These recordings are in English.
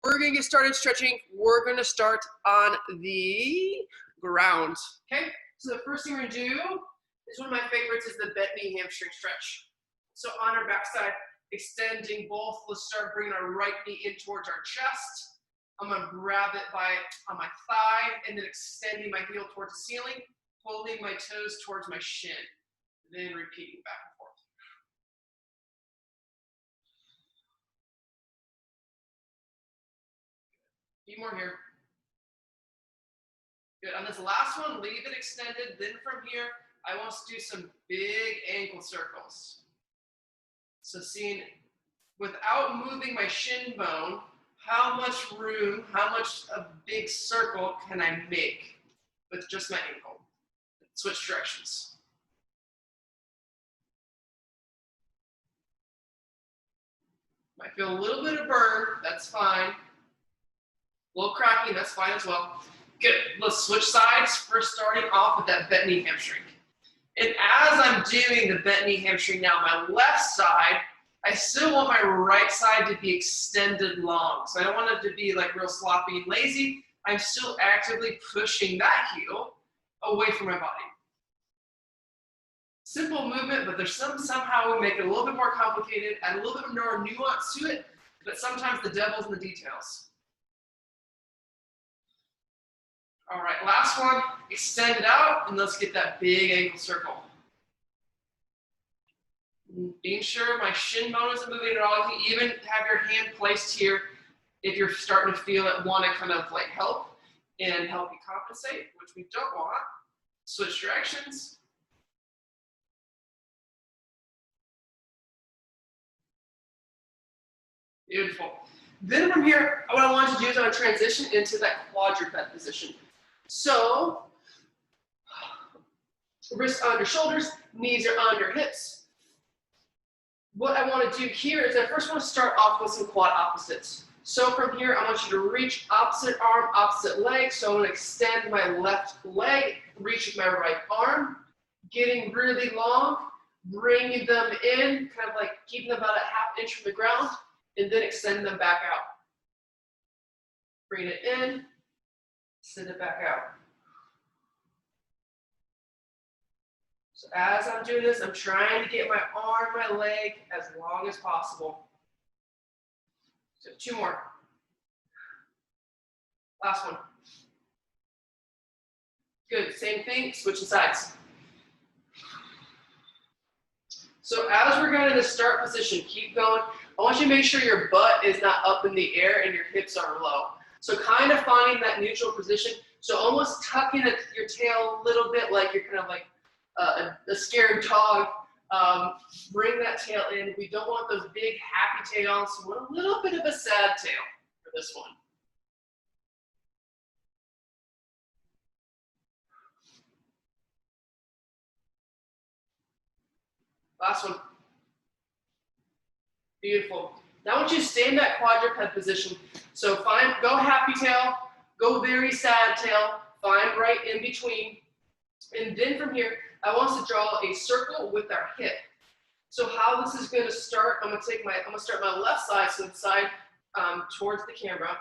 We're gonna get started stretching. We're gonna start on the ground, okay? So the first thing we're gonna do is one of my favorites is the bent knee hamstring stretch. So on our backside, extending both, let's start bringing our right knee in towards our chest. I'm gonna grab it on my thigh and then extending my heel towards the ceiling, holding my toes towards my shin, then repeating back and forth. A few more here. Good. On this last one, leave it extended. Then from here, I want us to do some big ankle circles. So seeing, without moving my shin bone, how much room, how much a big circle can I make with just my ankle? Switch directions. Might feel a little bit of burn, that's fine. A little cracking, that's fine as well. Good, let's switch sides. First starting off with that bent knee hamstring. And as I'm doing the bent knee hamstring now, my left side, I still want my right side to be extended long. So I don't want it to be like real sloppy and lazy. I'm still actively pushing that heel away from my body. Simple movement, but there's somehow we make it a little bit more complicated, add a little bit more nuance to it, but sometimes the devil's in the details. All right, last one, extend it out, and let's get that big ankle circle. Being sure my shin bone isn't moving at all. You can even have your hand placed here if you're starting to feel it, want to kind of like help and help you compensate, which we don't want. Switch directions. Beautiful. Then from here, what I want to do is I want to transition into that quadruped position. So, wrists under shoulders, knees are under hips. What I want to do here is I first want to start off with some quad opposites. So from here, I want you to reach opposite arm, opposite leg. So I'm going to extend my left leg, reach with my right arm, getting really long, bringing them in, kind of like keeping them about a ½ inch from the ground, and then extend them back out. Bring it in, send it back out. So as I'm doing this, I'm trying to get my arm, my leg as long as possible. So 2 more. Last one. Good, same thing, switching sides. So as we're going to start position, keep going. I want you to make sure your butt is not up in the air and your hips are low. So kind of finding that neutral position. So almost tucking your tail a little bit like you're kind of like a scared dog. Bring that tail in. We don't want those big happy tails. We want a little bit of a sad tail for this one. Last one. Beautiful. Now I want you to stay in that quadruped position. So go happy tail, go very sad tail, find right in between. And then from here, I want us to draw a circle with our hip. So how this is going to start, I'm going to start my left side, so the side towards the camera.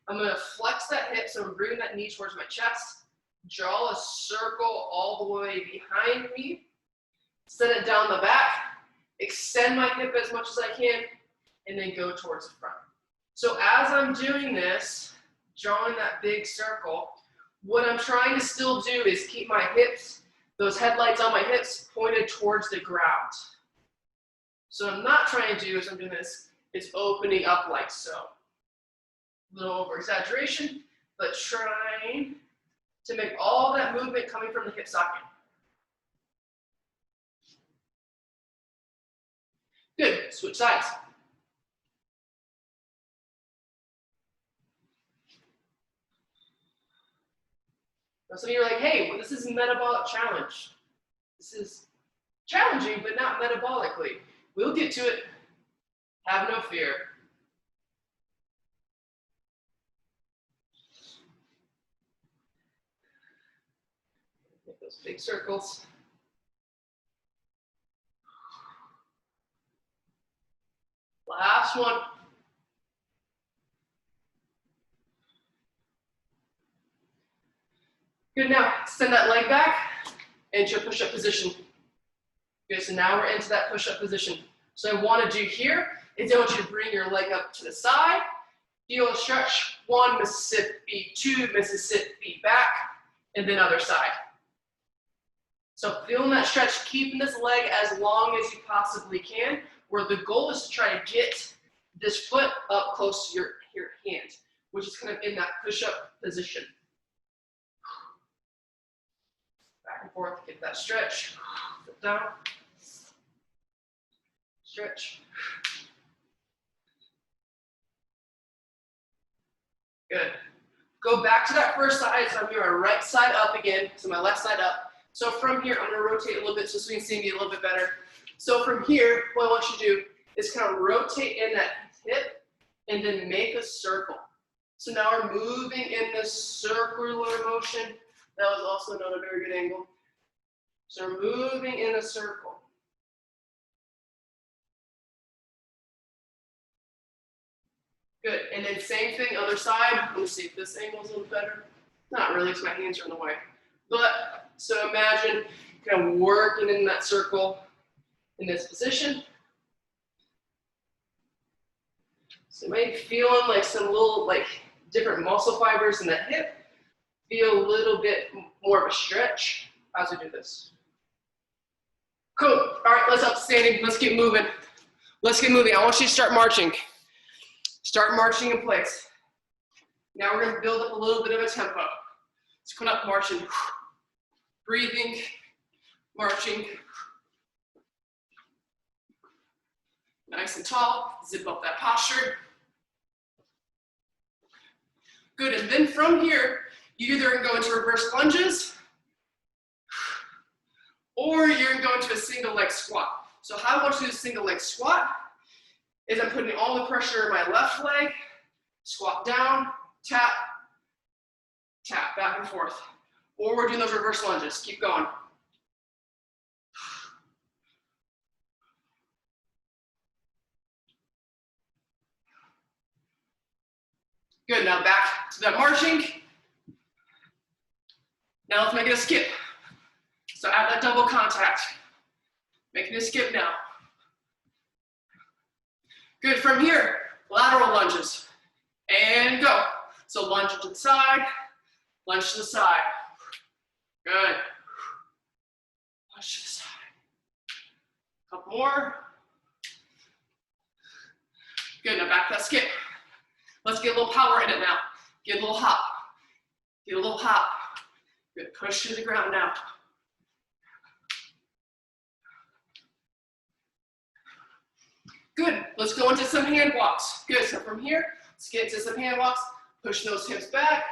I'm going to flex that hip, so I'm bringing that knee towards my chest. Draw a circle all the way behind me. Set it down the back. Extend my hip as much as I can, and then go towards the front. So as I'm doing this, drawing that big circle, what I'm trying to still do is keep my hips, those headlights on my hips, pointed towards the ground. So what I'm not trying to do as I'm doing this is opening up like so. A little over exaggeration, but trying to make all that movement coming from the hip socket. Good, switch sides. Now some of you are like, hey, well, this is a metabolic challenge. This is challenging, but not metabolically. We'll get to it. Have no fear. Make those big circles. Last one. Good, now send that leg back into a push-up position. Good, so now we're into that push-up position. So I want to do here is I want you to bring your leg up to the side, feel a stretch, 1 Mississippi, 2 Mississippi back, and then other side. So feeling that stretch, keeping this leg as long as you possibly can, where the goal is to try to get this foot up close to your hand, which is kind of in that push-up position. Back and forth, get that stretch, sit down, stretch. Good. Go back to that first side, so I'm doing my right side up again, so my left side up. So from here, I'm gonna rotate a little bit just so you can see me a little bit better. So from here, what I want you to do is kind of rotate in that hip and then make a circle. So now we're moving in this circular motion. That was also not a very good angle. So we're moving in a circle. Good, and then same thing, other side. Let me see if this angle's a little better. Not really, because my hands are in the way. But, so imagine kind of working in that circle in this position. So maybe feeling like some little, like, different muscle fibers in the hip. Feel a little bit more of a stretch as we do this. Cool, all right, let's up standing, let's get moving. Let's get moving, I want you to start marching. Start marching in place. Now we're gonna build up a little bit of a tempo. Let's come up marching. Breathing, marching. Nice and tall, zip up that posture. Good, and then from here, you're either gonna go into reverse lunges, or you're gonna go into a single leg squat. So how I want you to do a single leg squat is I'm putting all the pressure in my left leg, squat down, tap, tap, back and forth. Or we're doing those reverse lunges, keep going. Good, now back to that marching. Now let's make it a skip. So add that double contact. Making a skip now. Good, from here, lateral lunges. And go. So lunge to the side, lunge to the side. Good. Lunge to the side. Couple more. Good, now back to that skip. Let's get a little power in it now. Get a little hop. Get a little hop. Good, push to the ground now. Good, let's go into some hand walks. Good, so from here, let's get into some hand walks. Push those hips back.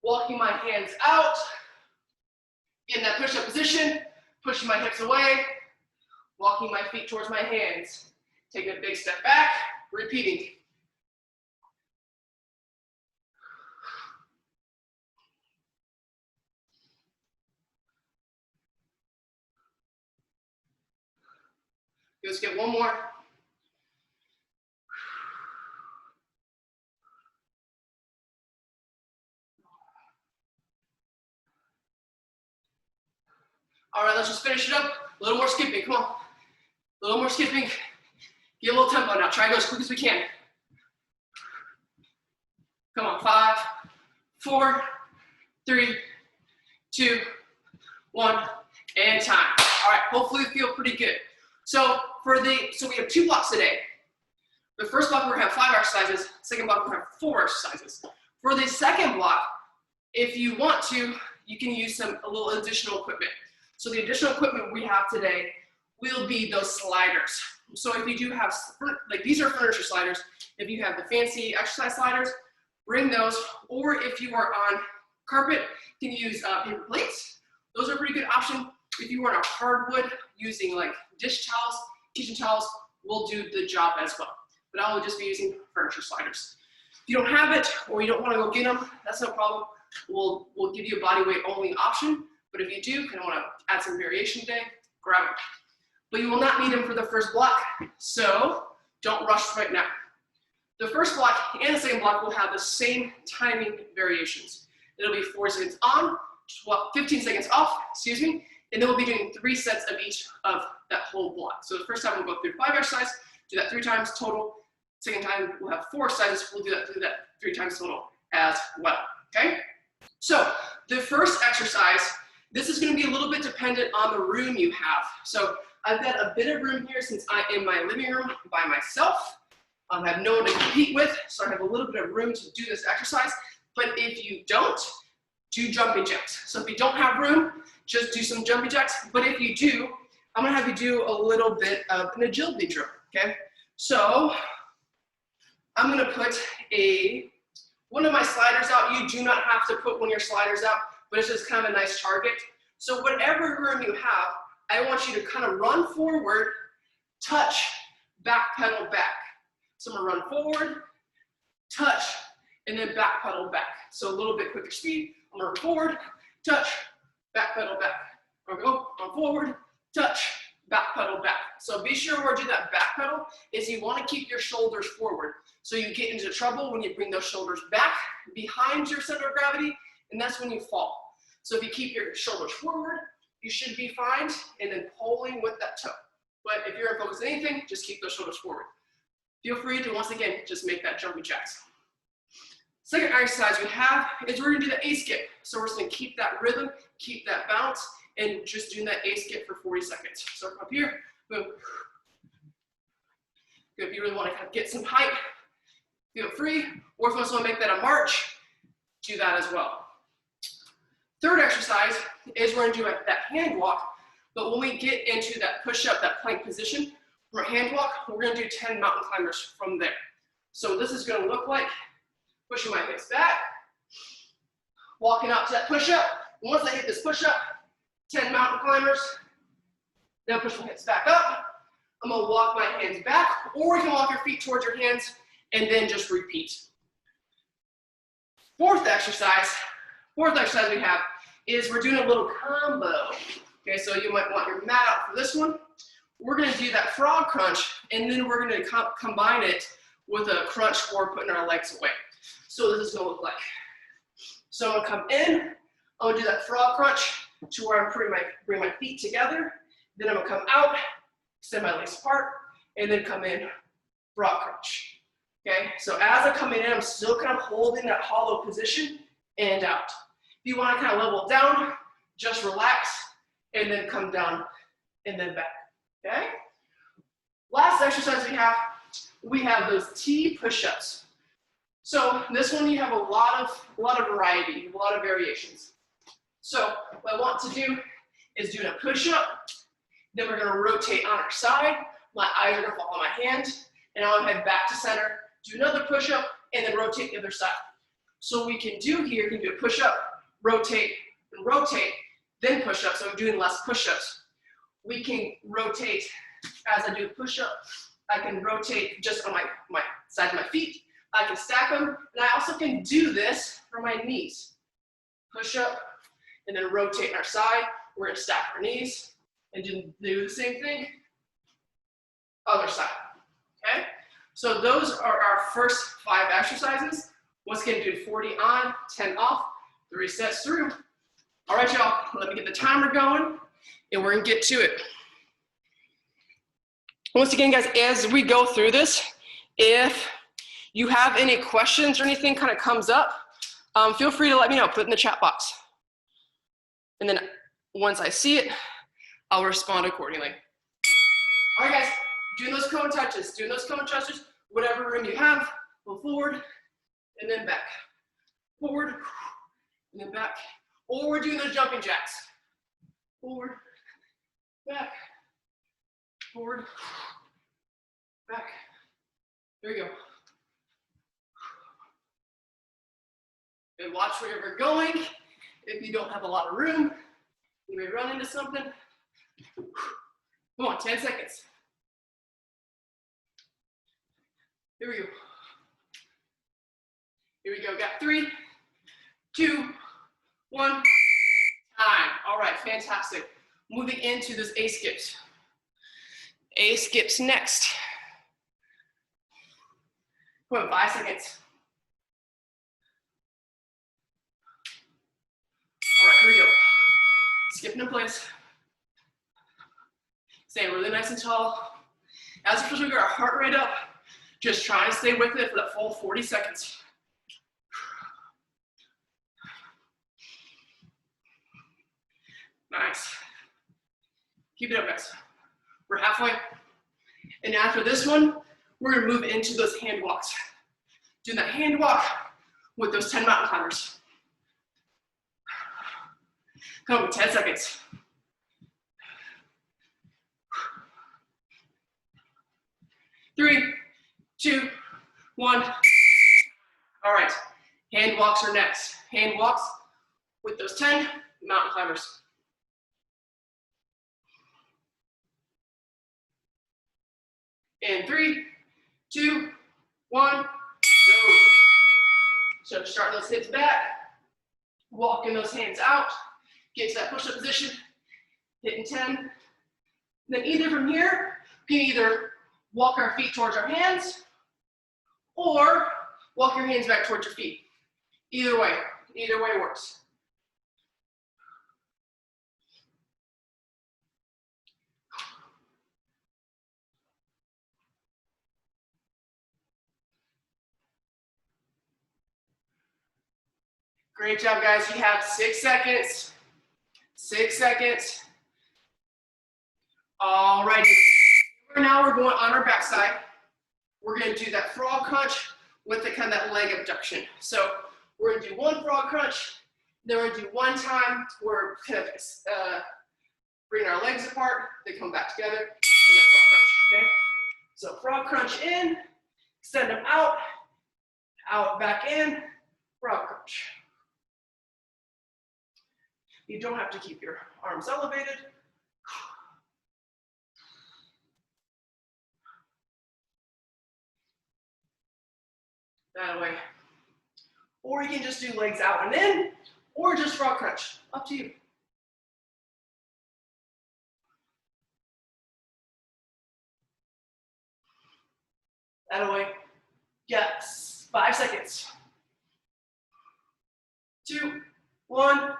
Walking my hands out. In that push-up position. Pushing my hips away. Walking my feet towards my hands. Taking a big step back. Repeating. Let's get one more. All right, let's just finish it up. A little more skipping, come on. A little more skipping. Get a little tempo now. Try to go as quick as we can. Come on, 5, 4, 3, 2, 1, and time. All right, hopefully you feel pretty good. So we have 2 blocks today. The first block we're gonna have 5 exercises. Second block we're gonna have 4 exercises. For the second block, if you want to, you can use a little additional equipment. So the additional equipment we have today will be those sliders. So if you do have, like these are furniture sliders, if you have the fancy exercise sliders, bring those, or if you are on carpet, you can use paper plates. Those are a pretty good option. If you are on a hardwood, using like dish towels, kitchen towels, will do the job as well. But I will just be using furniture sliders. If you don't have it, or you don't wanna go get them, that's no problem. We'll give you a body weight only option. But if you do kind of want to add some variation today, grab them. But you will not need them for the first block, so don't rush right now. The first block and the second block will have the same timing variations. It'll be 4 seconds on, 15 seconds off, excuse me, and then we'll be doing 3 sets of each of that whole block. So the first time we'll go through 5 exercises, do that 3 times total. Second time we'll have 4 exercises, we'll do that 3 times total as well, okay? So the first exercise, this is gonna be a little bit dependent on the room you have. So I've got a bit of room here since I'm in my living room by myself. I have no one to compete with, so I have a little bit of room to do this exercise. But if you don't, do jumping jacks. So if you don't have room, just do some jumping jacks. But if you do, I'm gonna have you do a little bit of an agility drill, okay? So I'm gonna put one of my sliders out. You do not have to put one of your sliders out, but it's just kind of a nice target. So whatever room you have, I want you to kind of run forward, touch, back pedal back. So I'm gonna run forward, touch, and then back pedal back. So a little bit quicker speed. I'm gonna run forward, touch, back pedal back. I'm gonna go run forward, touch, back pedal back. So be sure when you do that back pedal is you wanna keep your shoulders forward. So you get into trouble when you bring those shoulders back behind your center of gravity, and that's when you fall. So if you keep your shoulders forward, you should be fine, and then pulling with that toe. But if you're focused on anything, just keep those shoulders forward. Feel free to, once again, just make that jumping jacks. Second exercise we have is we're gonna do the A skip. So we're just gonna keep that rhythm, keep that bounce, and just doing that A skip for 40 seconds. So up here, boom. If you really wanna kind of get some height, feel free. Or if you also wanna make that a march, do that as well. Third exercise is we're gonna do that hand walk, but when we get into that push-up, that plank position, from a hand walk, we're gonna do 10 mountain climbers from there. So this is gonna look like pushing my hips back, walking out to that push-up. Once I hit this push-up, 10 mountain climbers, then push my hips back up. I'm gonna walk my hands back, or you can walk your feet towards your hands, and then just repeat. Fourth exercise we have is we're doing a little combo. Okay, so you might want your mat out for this one. We're gonna do that frog crunch, and then we're gonna combine it with a crunch or putting our legs away. So this is gonna look like. So I'm gonna come in, I'm gonna do that frog crunch to where I'm bring my feet together. Then I'm gonna come out, extend my legs apart, and then come in, frog crunch. Okay, so as I come in, I'm still kind of holding that hollow position and out. If you wanna kind of level down, just relax, and then come down, and then back, okay? Last exercise we have those T push-ups. So this one you have a lot of variety, a lot of variations. So what I want to do is do a push-up, then we're gonna rotate on our side, my eyes are gonna fall on my hand, and I'm gonna head back to center, do another push-up, and then rotate the other side. So we can do here, you can do a push-up, rotate, and rotate, then push-up, so I'm doing less push-ups. We can rotate, as I do a push-up, I can rotate just on my side of my feet, I can stack them, and I also can do this for my knees. Push up, and then rotate our side, we're gonna stack our knees, and do the same thing, other side, okay? So those are our first 5 exercises. Once again, do 40 on, 10 off, 3 sets through. All right, y'all, let me get the timer going, and we're gonna get to it. Once again, guys, as we go through this, if you have any questions or anything kind of comes up, feel free to let me know, put it in the chat box. And then once I see it, I'll respond accordingly. All right, guys, doing those cone touches, whatever room you have, go forward, and then back. Forward, and then back. Or we're doing those jumping jacks. Forward, back, forward, back. There you go. And watch where you're going. If you don't have a lot of room, you may run into something. Come on, 10 seconds. Here we go. Here we go, got 3, 2, 1, time. All right, fantastic. Moving into this A skips. A skips next. Come on, 5 seconds. All right, here we go. skipping in place. Staying really nice and tall. As we get our heart rate up, just try and stay with it for that full 40 seconds. Nice. Keep it up, guys. We're halfway. And after this one, we're gonna move into those hand walks. Doing that hand walk with those 10 mountain climbers. Come on, 10 seconds. Three, two, one. All right, hand walks are next. Hand walks with those 10 mountain climbers. In 3, 2, 1, go. So start those hips back, walking those hands out, get to that push-up position, hitting 10. Then either from here, we can either walk our feet towards our hands or walk your hands back towards your feet. Either way works. Great job, guys. You have 6 seconds. 6 seconds. Alrighty. Now we're going on our backside. We're going to do that frog crunch with the kind of that leg abduction. So we're going to do one frog crunch. Then we're going to do one time where we're kind of bring our legs apart. They come back together. And that frog crunch, okay? So frog crunch in, extend them out, out, back in, frog crunch. You don't have to keep your arms elevated. That way. Or you can just do legs out and in, or just frog crunch. Up to you. That way. Yes. 5 seconds. 2, 1, time.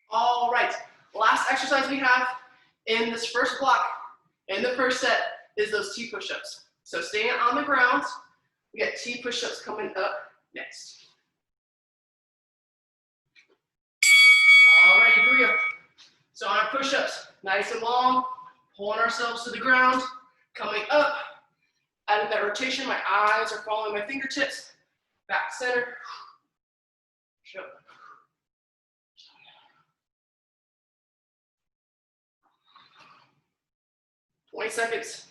All right. Last exercise we have in this first block, in the first set, is those T push-ups. So staying on the ground, we got T push-ups coming up next. All right, here we go. So on our push-ups, nice and long, pulling ourselves to the ground, coming up. Out of that rotation, my eyes are following my fingertips, back center. Show. 20 seconds.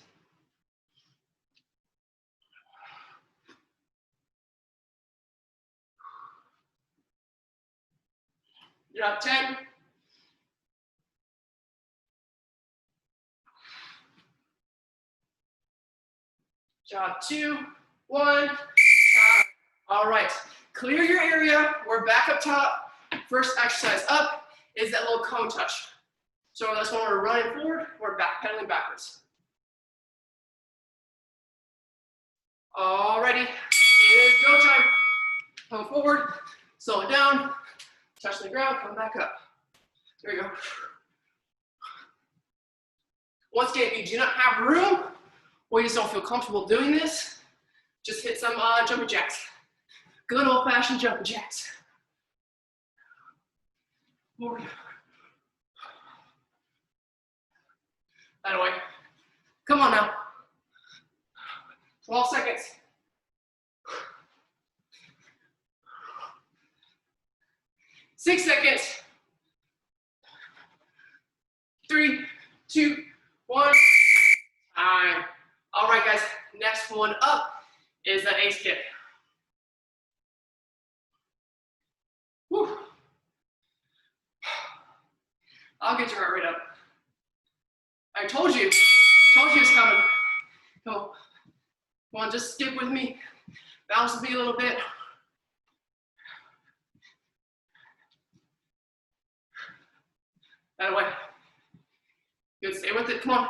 Drop 10. Job 2, 1. All right, clear your area. We're back up top. First exercise up is that little cone touch. So that's when we're running forward, we're back pedaling backwards. Alrighty, it is go time. Come forward, slow it down, touch the ground, come back up. There we go. Once again, if you do not have room, or you just don't feel comfortable doing this, just hit some jumping jacks. Good old-fashioned jumping jacks. Forward. That way. Come on now. 12 seconds. Six seconds. 3, 2, 1. Time. All right, guys. Next one up is that ace kick. Whew. I'll get your heart rate up. I told you it's coming. Come on. Come on, just skip with me. Bounce with me a little bit. That way. Good, stay with it, come on.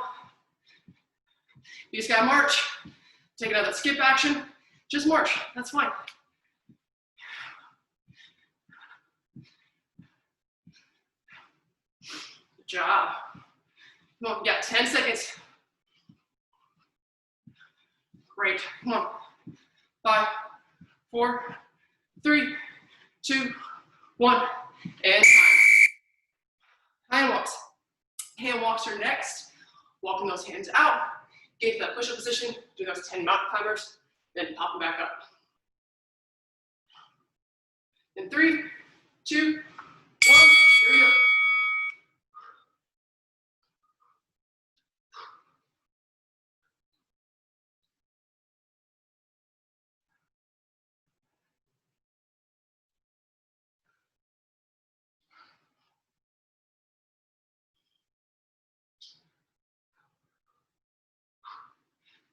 You just gotta march. Take it out of that skip action. Just march, that's fine. Come on, yeah, 10 seconds. Great, come on. 5, 4, 3, 2, 1, and time. Hand walks. Hand walks are next. Walking those hands out, get to that push-up position, do those 10 mountain climbers, then pop them back up. In 3, 2, 1, here we go.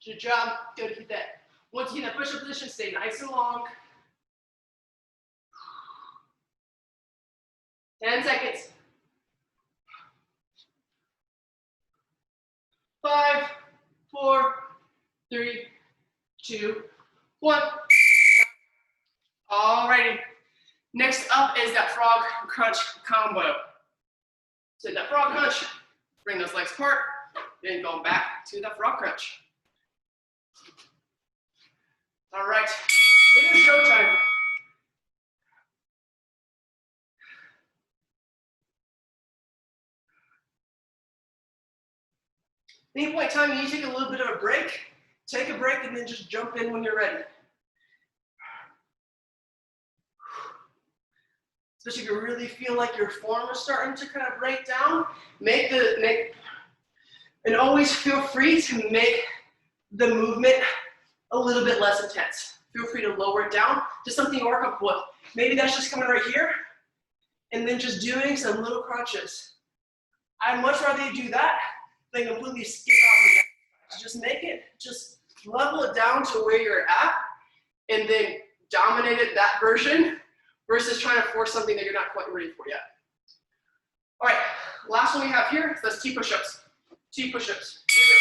Good job, go to hit that. Once you get in that push-up position, stay nice and long. 10 seconds. 5, 4, 3, 2, 1. Alrighty. Next up is that frog crunch combo. So that frog crunch, bring those legs apart, then go back to that frog crunch. All right, it is showtime. Any point in time you need to take a little bit of a break, take a break and then just jump in when you're ready. Especially if you really feel like your form is starting to kind of break down, and always feel free to make the movement a little bit less intense. Feel free to lower it down to something you work up with. Maybe that's just coming right here, and then just doing some little crunches. I'd much rather you do that than completely skip out the exercise. Just make it, just level it down to where you're at, and then dominate it, that version, versus trying to force something that you're not quite ready for yet. All right, last one we have here, that's T push-ups. T push-ups. Here we go.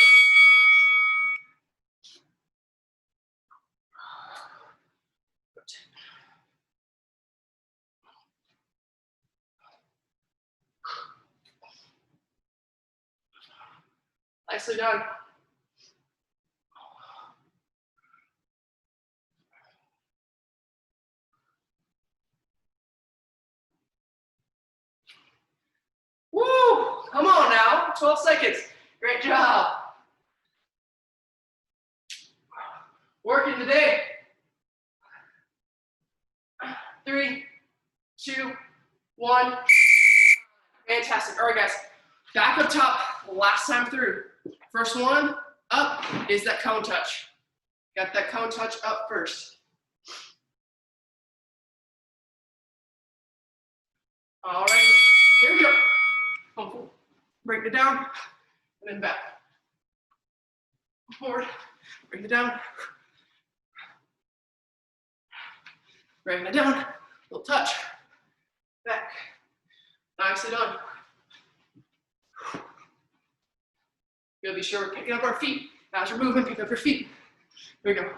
Nicely done. Woo! Come on now, 12 seconds. Great job. Working today. 3, 2, 1. Fantastic. All right, guys. Back up top, last time through. First one up is that cone touch. Got that cone touch up first. All right, here we go. Break it down, and then back. Forward, bring it down. Bring it down, little touch. Back. Nicely done. You gotta be sure we're picking up our feet. As you're moving, pick up your feet. Here we go.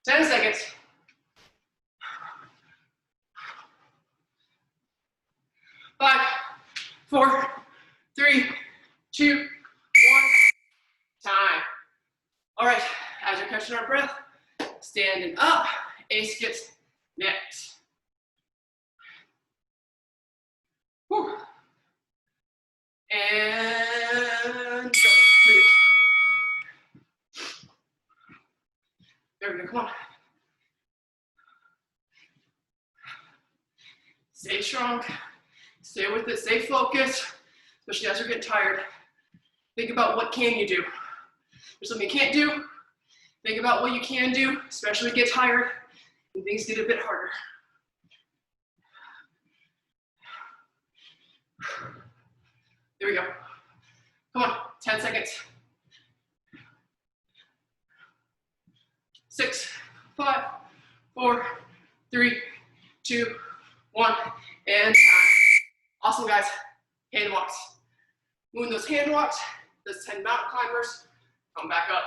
Ten seconds. 5, 4, 3, 2, 1. Time. All right, as you're catching our breath, standing up, ace gets next. Whew. And go. There we go, come on. Stay strong, stay with it, stay focused, especially as you're getting tired. Think about what can you do. If there's something you can't do, think about what you can do, especially when you get tired and things get a bit harder. There we go. Come on, 10 seconds. 6, 5, 4, 3, 2, 1, and time. Awesome, guys. Hand walks. Moving those hand walks, those 10 mountain climbers, come back up.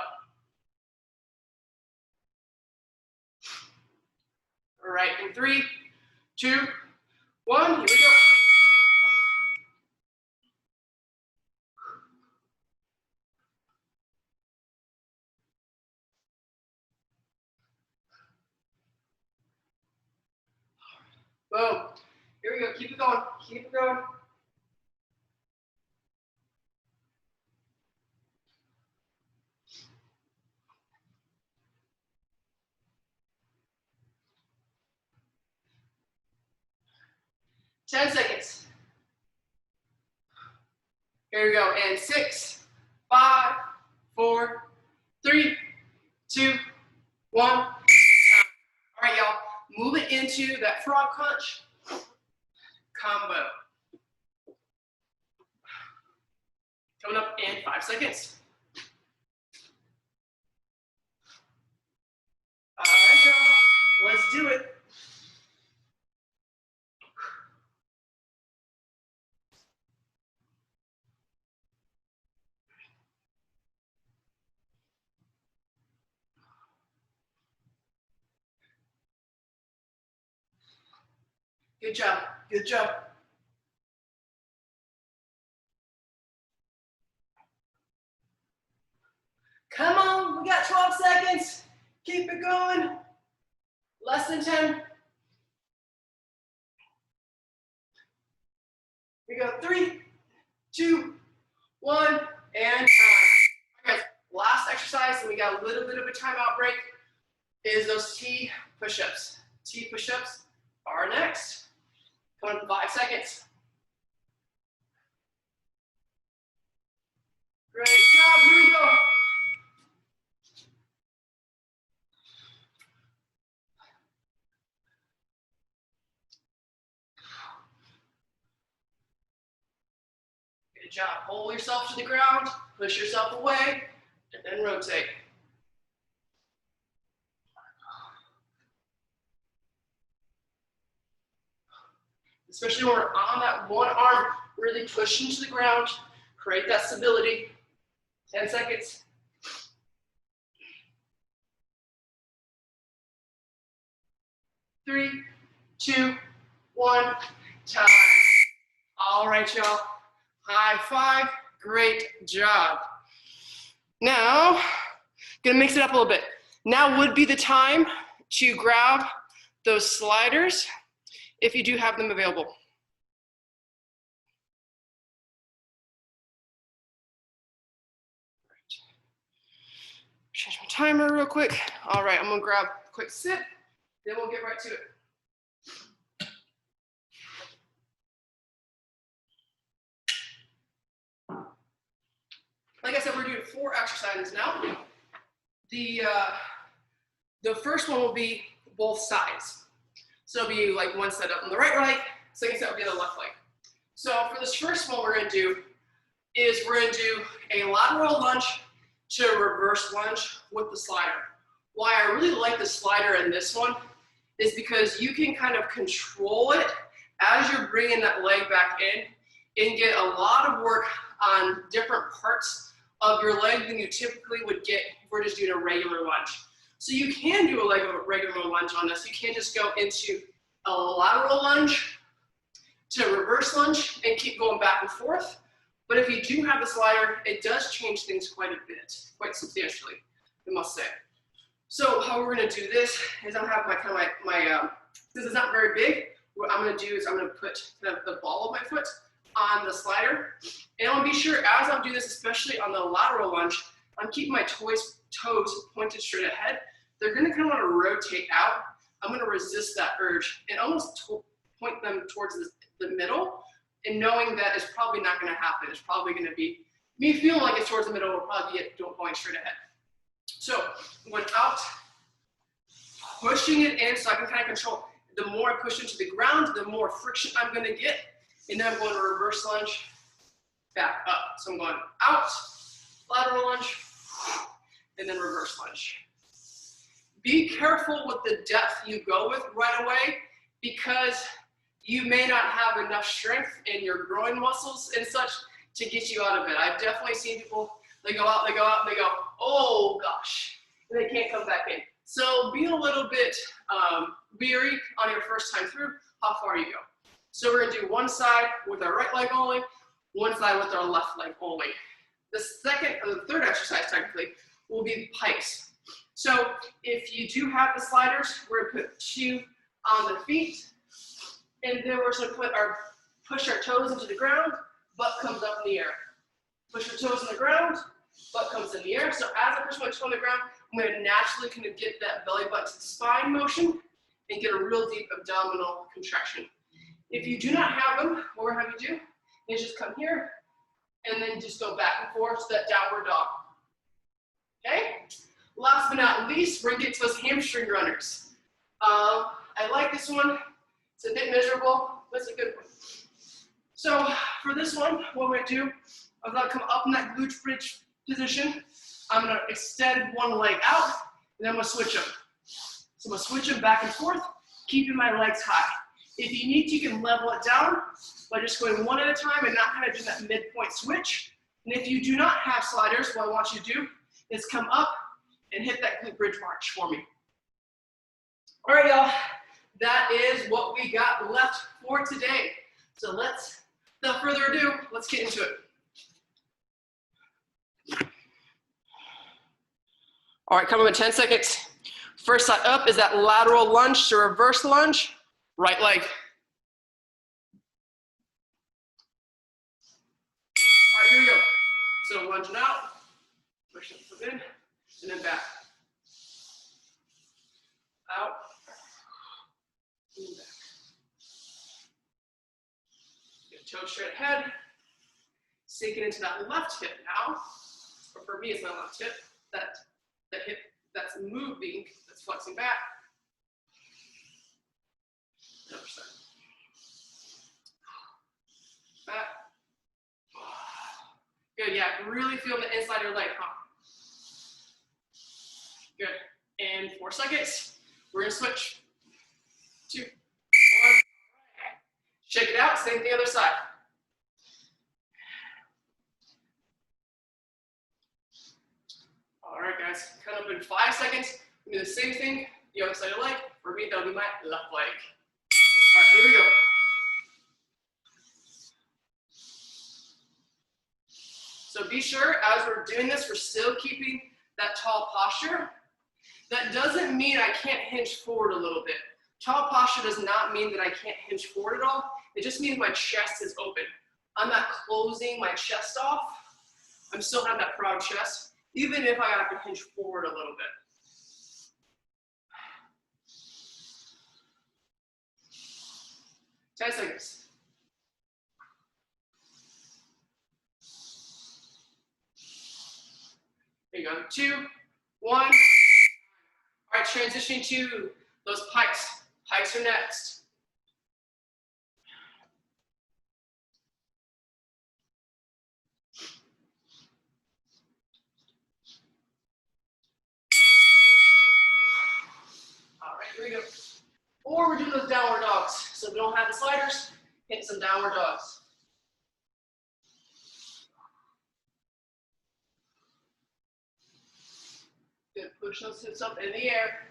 All right, in 3, 2, 1, here we go. Boom. Here we go. Keep it going. Keep it going. Ten seconds. Here we go. And 6, 5, 4, 3, 2, 1. All right, y'all. Move it into that frog punch combo. Coming up in 5 seconds. All right, y'all. Let's do it. Good job. Good job. Come on, we got 12 seconds. Keep it going. Less than 10. We go 3, 2, 1, and time. Okay, last exercise, and we got a little bit of a timeout break, is those T push-ups. T push-ups are next. Coming up in 5 seconds. Great job, here we go. Good job. Hold yourself to the ground, push yourself away, and then rotate. Especially when we're on that one arm, really pushing to the ground, create that stability. 10 seconds. Three, 2, 1, time. All right, y'all. High five. Great job. Now, gonna mix it up a little bit. Now would be the time to grab those sliders if you do have them available. Change my timer real quick. All right, I'm gonna grab a quick sip, then we'll get right to it. Like I said, we're doing 4 exercises now. The first one will be both sides. So it'll be like one set up on the right leg, second set will be the left leg. So for this first one we're gonna do is we're gonna do a lateral lunge to a reverse lunge with the slider. Why I really like the slider in this one is because you can kind of control it as you're bringing that leg back in and get a lot of work on different parts of your leg than you typically would get if we're just doing a regular lunge. So you can do a regular lunge on this. You can just go into a lateral lunge to reverse lunge and keep going back and forth. But if you do have the slider, it does change things quite a bit, quite substantially, I must say. So how we're gonna do this is I'm having this is not very big. What I'm gonna do is I'm gonna put kind of the ball of my foot on the slider. And I wanna be sure as I'm doing this, especially on the lateral lunge, I'm keeping my toes pointed straight ahead. They're gonna kind of wanna rotate out. I'm gonna resist that urge and almost point them towards the middle, and knowing that it's probably not gonna happen. It's probably gonna be me feeling like it's towards the middle, will probably be it going straight ahead. So without pushing it in so I can kind of control, the more I push into the ground, the more friction I'm gonna get, and then I'm going to reverse lunge, back up. So I'm going out, lateral lunge, and then reverse lunge. Be careful with the depth you go with right away, because you may not have enough strength in your groin muscles and such to get you out of it. I've definitely seen people, they go out, and they go, oh gosh, and they can't come back in. So be a little bit weary on your first time through how far you go. So we're gonna do one side with our right leg only, one side with our left leg only. The second, or the third exercise technically, will be pikes. So if you do have the sliders, we're gonna put 2 on the feet, and then we're just gonna push our toes into the ground, butt comes up in the air. Push your toes in the ground, butt comes in the air. So as I push my toe on the ground, I'm gonna naturally kind of get that belly button to spine motion and get a real deep abdominal contraction. If you do not have them, what we're having you do is just come here and then just go back and forth to that downward dog. Okay? Last but not least, we're gonna get to those hamstring runners. I like this one. It's a bit miserable, but it's a good one. So for this one, what I'm gonna do, I'm gonna come up in that glute bridge position. I'm gonna extend one leg out, and then I'm gonna switch them. So I'm gonna switch them back and forth, keeping my legs high. If you need to, you can level it down by just going one at a time and not kind of do that midpoint switch. And if you do not have sliders, what I want you to do is come up and hit that glute bridge march for me. All right, y'all, that is what we got left for today. So without further ado, let's get into it. All right, come up in 10 seconds. First side up is that lateral lunge to reverse lunge, right leg. All right, here we go. So lunging out, push it in, and then back. Out, and back. Get toe straight ahead. Sinking into that left hip now. Or for me, it's my left hip. That hip that's moving, that's flexing back. Other side. Back. Good, yeah, really feel the inside of your leg, huh? Good. And 4 seconds. We're gonna switch. 2, 1. Shake it out, same thing other side. All right, guys, come up in 5 seconds. We do the same thing, the other side of the leg. For me, that'll be my left leg. All right, here we go. So be sure, as we're doing this, we're still keeping that tall posture. That doesn't mean I can't hinge forward a little bit. Tall posture does not mean that I can't hinge forward at all. It just means my chest is open. I'm not closing my chest off. I'm still having that proud chest, even if I have to hinge forward a little bit. Ten seconds. There you go. 2, 1. All right, transitioning to those pikes. Pikes are next. All right, here we go. Or we're doing those downward dogs. So if we don't have the sliders, hit some downward dogs. Good, push those hips up in the air.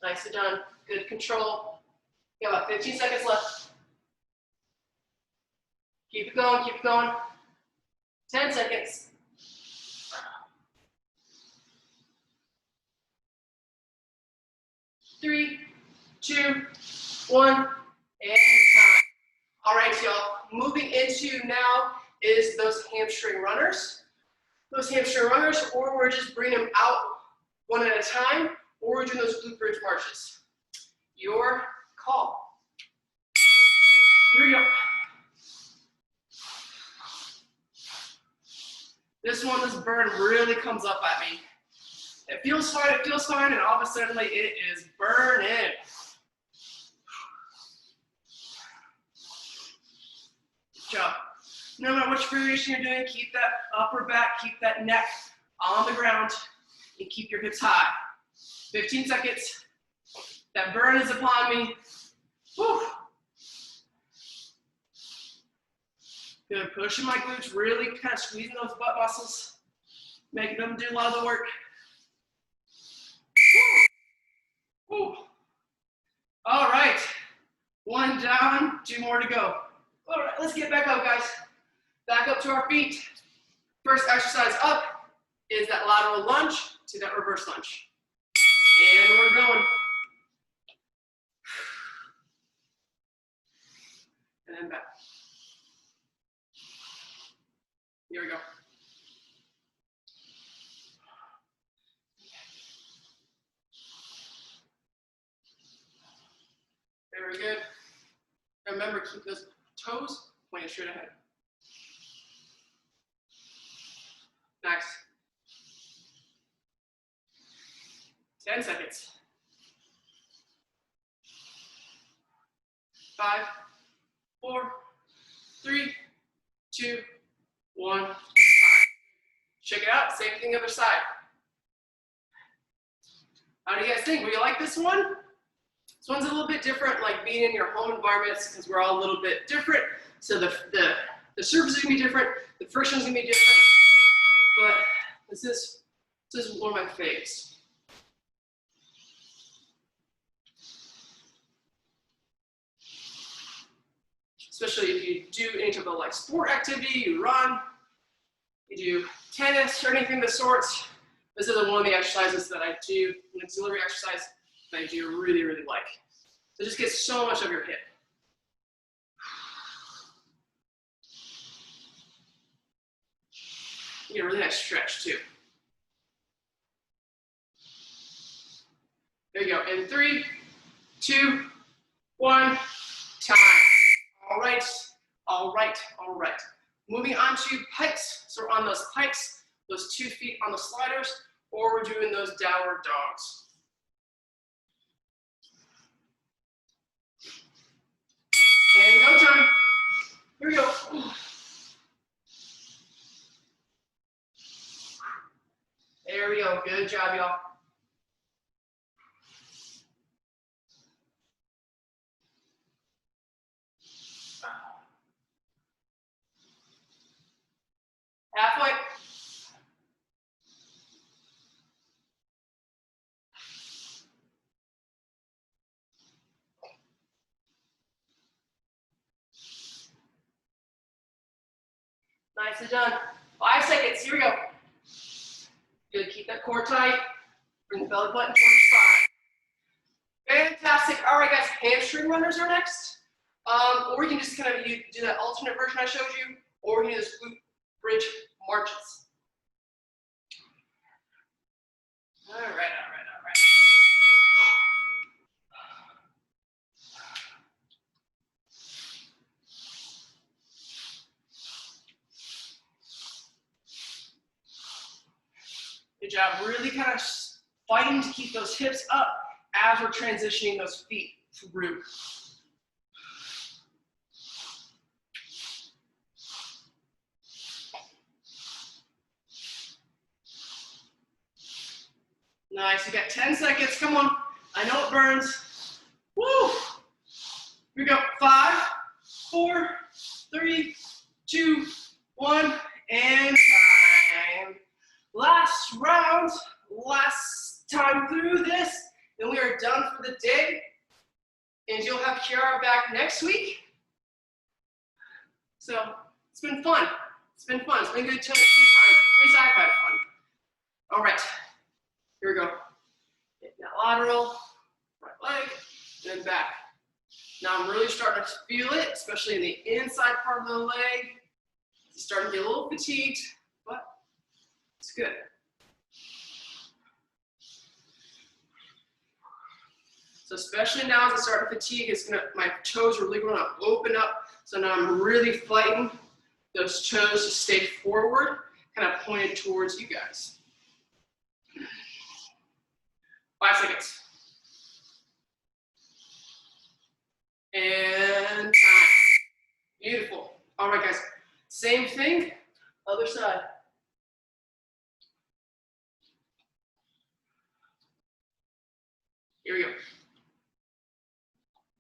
Nicely done, good control. You got about 15 seconds left. Keep it going, keep it going. 10 seconds. 3, 2, 1, and time. All right, y'all. Moving into now is those hamstring runners. Those hamstring runners, or we're just bringing them out one at a time, or we're doing those glute bridge marches. Your call. Here we go. This one, this burn really comes up at me. It feels fine, and all of a sudden it is burning. Good job. No matter which variation you're doing, keep that upper back, keep that neck on the ground, and keep your hips high. 15 seconds. That burn is upon me. Whew. Good, pushing my glutes, really kind of squeezing those butt muscles. Making them do a lot of the work. Woo. Woo. All right, 1 down, 2 more to go. All right, let's get back up, guys. Back up to our feet. First exercise up is that lateral lunge to that reverse lunge. And we're going. And then back. Here we go. Very good. Remember, keep those toes pointed straight ahead. Next. 10 seconds. 5, 4, 3, 2, 1. 5. Check it out. Same thing other side. How do you guys think? Will you like this one? This one's a little bit different, like being in your home environments, because we're all a little bit different. So the surface is gonna be different. The friction's gonna be different. But this is one of my faves. Especially if you do any type of like sport activity, you run, you do tennis or anything of the sorts. This is one of the exercises that I do, an auxiliary exercise that I do really, really like. So just get so much of your hip. You get a really nice stretch too. There you go. In 3, 2, 1, time. All right, all right, all right. Moving on to pikes. So we're on those pikes, those 2 feet on the sliders, or we're doing those downward dogs. And go time. Here we go. There we go. Good job, y'all. Halfway. Nicely done. 5 seconds. Here we go. Good. Keep that core tight. Bring the belly button towards your spine. Fantastic. All right, guys. Hamstring runners are next. Or you can just kind of do that alternate version I showed you, or you can do this glute bridge marches. All right, all right, all right. Good job. Really kind of fighting to keep those hips up as we're transitioning those feet through. Nice. You got 10 seconds. Come on. I know it burns. Woo! Here we go. 5, 4, 3, 2, 1, and time. Last round, last time through this, and we are done for the day. And you'll have Kiara back next week. So it's been fun. It's been fun. It's been good time. At least I've had fun. All right. Here we go. Hit that lateral, right leg, then back. Now I'm really starting to feel it, especially in the inside part of the leg. It's starting to get a little fatigued, but it's good. So especially now as I start to fatigue, my toes are really going to open up. So now I'm really fighting those toes to stay forward, kind of pointed towards you guys. 5 seconds. And time. Beautiful. All right, guys. Same thing, other side. Here we go.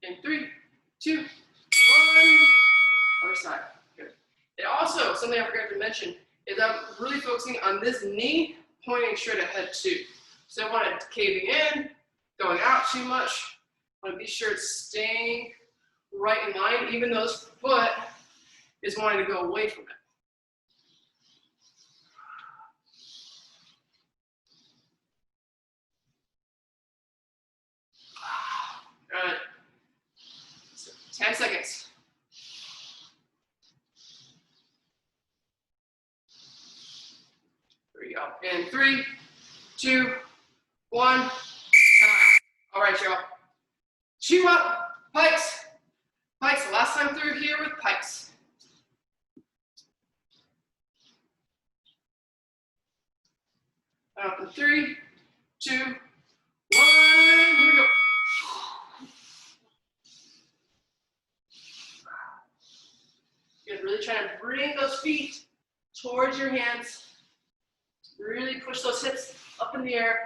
In 3, 2, 1. Other side. Good. It also, something I forgot to mention, is I'm really focusing on this knee pointing straight ahead too. So I want it caving in, going out too much. I want to be sure it's staying right in line, even though this foot is wanting to go away from it. All right. So 10 seconds. There we go. And 3, 2, 1. Time. All right, y'all. Chew up. Pikes. Pikes. Last time through here with pikes. Up in 3, 2, 1. Here we go. You're really trying to bring those feet towards your hands. Really push those hips up in the air.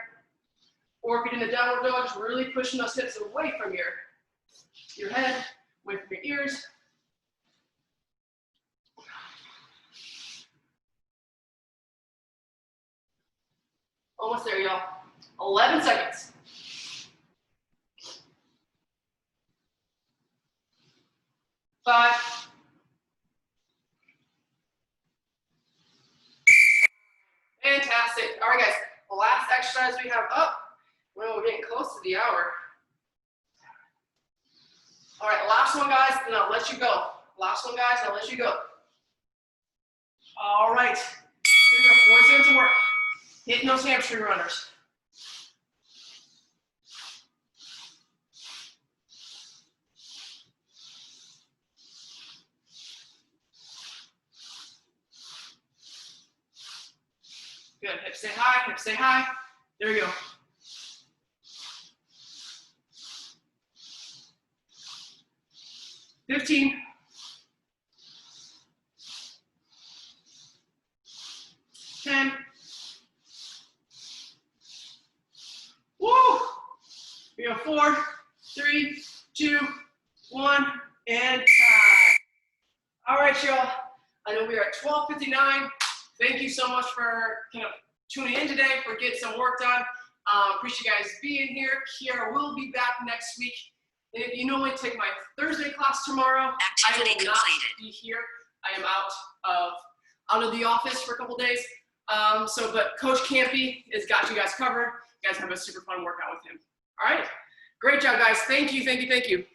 Or if you're in the downward dog, just really pushing those hips away from your head, away from your ears. Almost there, y'all. 11 seconds. 5. Fantastic. All right, guys. The last exercise we have up. Well, we're getting close to the hour. All right, last one, guys, and I'll let you go. Last one, guys, and I'll let you go. All right. Here we go. 4 seconds to work. Hitting those hamstring runners. Good. Hips stay high. Hips stay high. There we go. $15. 10. Woo! We go 4, 3, 2, 1, and time. All right, y'all. I know we are at 12:59. Thank you so much for tuning in today, for getting some work done. Appreciate you guys being here. Kiara will be back next week. And if you normally take my Thursday class tomorrow, I will not be here. I am out of the office for a couple days. But Coach Campy has got you guys covered. You guys have a super fun workout with him. All right. Great job, guys. Thank you, thank you, thank you.